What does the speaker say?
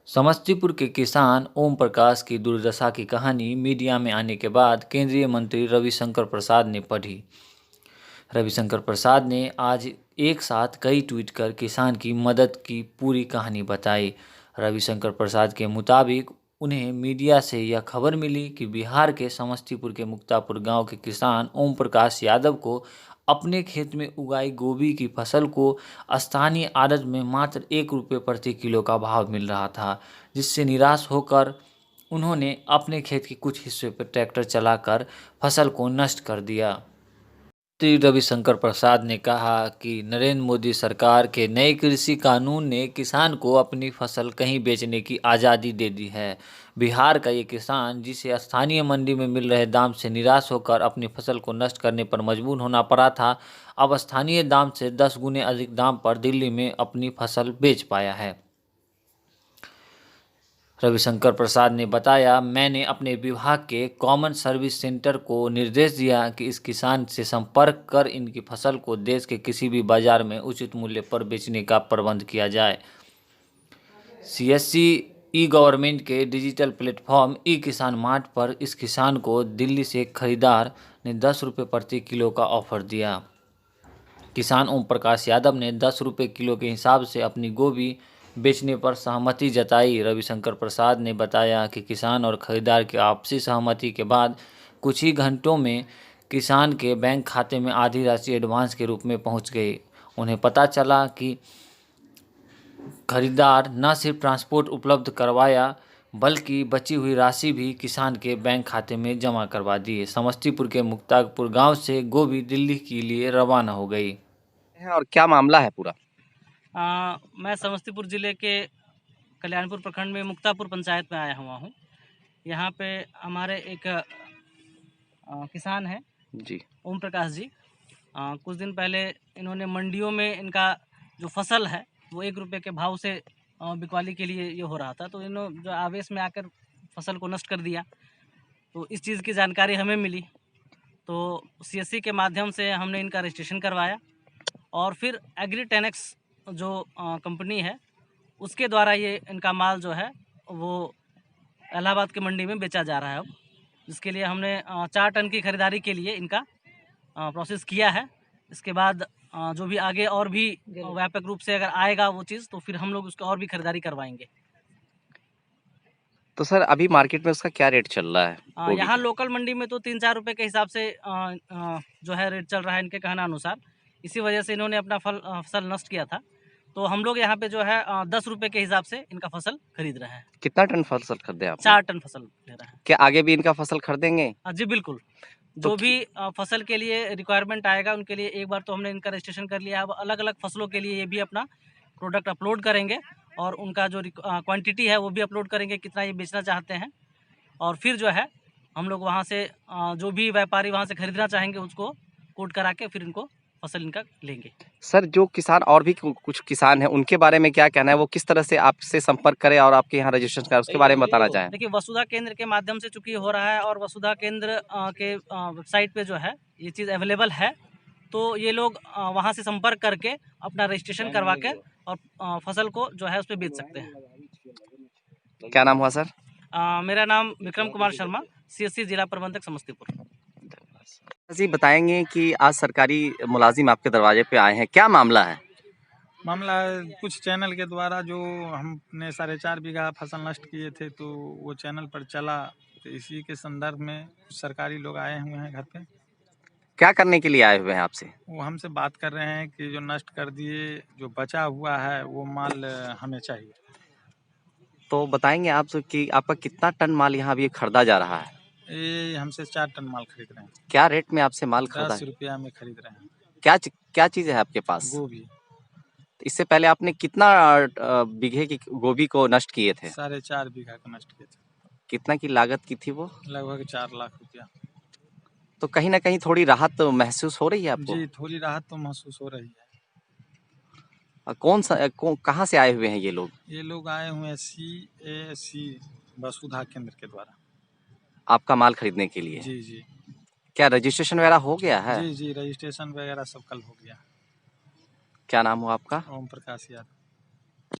समस्तीपुर के किसान ओम प्रकाश की दुर्दशा की कहानी मीडिया में आने के बाद केंद्रीय मंत्री रविशंकर प्रसाद ने पढ़ी। रविशंकर प्रसाद ने आज एक साथ कई ट्वीट कर किसान की मदद की पूरी कहानी बताई। रविशंकर प्रसाद के मुताबिक उन्हें मीडिया से यह खबर मिली कि बिहार के समस्तीपुर के मुक्तापुर गांव के किसान ओम प्रकाश यादव को अपने खेत में उगाई गोभी की फसल को स्थानीय आड़त में मात्र 1 रुपये प्रति किलो का भाव मिल रहा था, जिससे निराश होकर उन्होंने अपने खेत के कुछ हिस्से पर ट्रैक्टर चलाकर फसल को नष्ट कर दिया। श्री रविशंकर प्रसाद ने कहा कि नरेंद्र मोदी सरकार के नए कृषि कानून ने किसान को अपनी फसल कहीं बेचने की आज़ादी दे दी है। बिहार का ये किसान, जिसे स्थानीय मंडी में मिल रहे दाम से निराश होकर अपनी फसल को नष्ट करने पर मजबूर होना पड़ा था, अब स्थानीय दाम से 10 गुने अधिक दाम पर दिल्ली में अपनी फसल बेच पाया है। रविशंकर प्रसाद ने बताया, मैंने अपने विभाग के कॉमन सर्विस सेंटर को निर्देश दिया कि इस किसान से संपर्क कर इनकी फसल को देश के किसी भी बाजार में उचित मूल्य पर बेचने का प्रबंध किया जाए। सीएससी ई गवर्नमेंट के डिजिटल प्लेटफॉर्म ई किसान मार्ट पर इस किसान को दिल्ली से खरीदार ने 10 रुपये प्रति किलो का ऑफर दिया। किसान ओम प्रकाश यादव ने 10 रुपये किलो के हिसाब से अपनी गोभी बेचने पर सहमति जताई। रविशंकर प्रसाद ने बताया कि किसान और खरीदार की आपसी सहमति के बाद कुछ ही घंटों में किसान के बैंक खाते में आधी राशि एडवांस के रूप में पहुंच गई। उन्हें पता चला कि खरीदार न सिर्फ ट्रांसपोर्ट उपलब्ध करवाया, बल्कि बची हुई राशि भी किसान के बैंक खाते में जमा करवा दी। समस्तीपुर के मुक्तापुर गांव से गोभी दिल्ली के लिए रवाना हो गई। और क्या मामला है पूरा? मैं समस्तीपुर ज़िले के कल्याणपुर प्रखंड में मुक्तापुर पंचायत में आया हुआ हूँ। यहाँ पे हमारे एक किसान हैं जी, ओम प्रकाश जी। कुछ दिन पहले इन्होंने मंडियों में इनका जो फसल है वो 1 रुपये के भाव से बिकवाली के लिए ये हो रहा था, तो इन्होंने जो आवेश में आकर फसल को नष्ट कर दिया। तो इस चीज़ की जानकारी हमें मिली, तो सीएससी के माध्यम से हमने इनका रजिस्ट्रेशन करवाया और फिर एग्री 10X जो कंपनी है उसके द्वारा ये इनका माल जो है वो इलाहाबाद की मंडी में बेचा जा रहा है अब, जिसके लिए हमने 4 टन की खरीदारी के लिए इनका प्रोसेस किया है। इसके बाद जो भी आगे और भी व्यापक रूप से अगर आएगा वो चीज़, तो फिर हम लोग उसका और भी खरीदारी करवाएंगे। तो सर अभी मार्केट में उसका क्या रेट चल रहा है? यहाँ लोकल मंडी में तो 3-4 रुपये के हिसाब से जो है रेट चल रहा है इनके कहना अनुसार। इसी वजह से इन्होंने अपना फसल नष्ट किया था, तो हम लोग यहाँ पे जो है 10 रुपये के हिसाब से इनका फसल खरीद रहे हैं। कितना टन फसल खरीदे आप? 4 टन फसल ले रहे हैं। क्या आगे भी इनका फसल खरीदेंगे? जी बिल्कुल, तो जो भी फसल के लिए रिक्वायरमेंट आएगा उनके लिए एक बार तो हमने इनका रजिस्ट्रेशन कर लिया है। अब अलग अलग फसलों के लिए ये भी अपना प्रोडक्ट अपलोड करेंगे और उनका जो क्वांटिटी है वो भी अपलोड करेंगे, कितना ये बेचना चाहते हैं। और फिर जो है हम लोग वहाँ से जो भी व्यापारी वहाँ से खरीदना चाहेंगे उसको कोट करा के फिर इनको फसल इनका लेंगे। सर जो किसान और भी कुछ किसान हैं उनके बारे में क्या कहना है? वो किस तरह से आपसे संपर्क करें और आपके यहाँ रजिस्ट्रेशन करें, उसके बारे में बताना चाहें? देखिए, वसुधा केंद्र के माध्यम से चूँकि हो रहा है और वसुधा केंद्र के वेबसाइट पे जो है ये चीज़ अवेलेबल है, तो ये लोग वहाँ से संपर्क करके अपना रजिस्ट्रेशन करवा के और फसल को जो है उस पर बेच सकते हैं। क्या नाम हुआ सर? मेरा नाम विक्रम कुमार शर्मा, सीएससी जिला प्रबंधक समस्तीपुर। जी बताएंगे कि आज सरकारी मुलाजिम आपके दरवाजे पे आए हैं, क्या मामला है? मामला कुछ चैनल के द्वारा जो हमने 4.5 बीघा फसल नष्ट किए थे, तो वो चैनल पर चला, तो इसी के संदर्भ में सरकारी लोग आए हुए हैं घर पे। क्या करने के लिए आए हुए हैं आपसे? वो हमसे बात कर रहे हैं कि जो नष्ट कर दिए, जो बचा हुआ है वो माल हमें चाहिए। तो बताएंगे आप कि आपका कितना टन माल यहाँ अभी खरीदा जा रहा है? ये हमसे 4 टन माल खरीद रहे हैं। क्या रेट में आपसे माल खरीदा 10 है? रुपया में खरीद रहे हैं। क्या चीज़ है आपके पास? गोभी। इससे पहले आपने कितना बीघे की गोभी को नष्ट किए थे? 4.5 बीघा का नष्ट किए थे। कितना की लागत की थी वो? लगभग 4 लाख रुपया। तो कहीं ना कहीं थोड़ी राहत तो महसूस हो रही है आपको? जी, थोड़ी राहत तो महसूस हो रही है। कहाँ से आए हुए हैं ये लोग? ये लोग आए हुए हैं CAC वसुधा केंद्र के द्वारा आपका माल खरीदने के लिए? जी जी। क्या रजिस्ट्रेशन वगैरह हो गया है? जी जी, रजिस्ट्रेशन वगैरह सब कल हो गया। क्या नाम हुआ आपका? ओम प्रकाश यादव।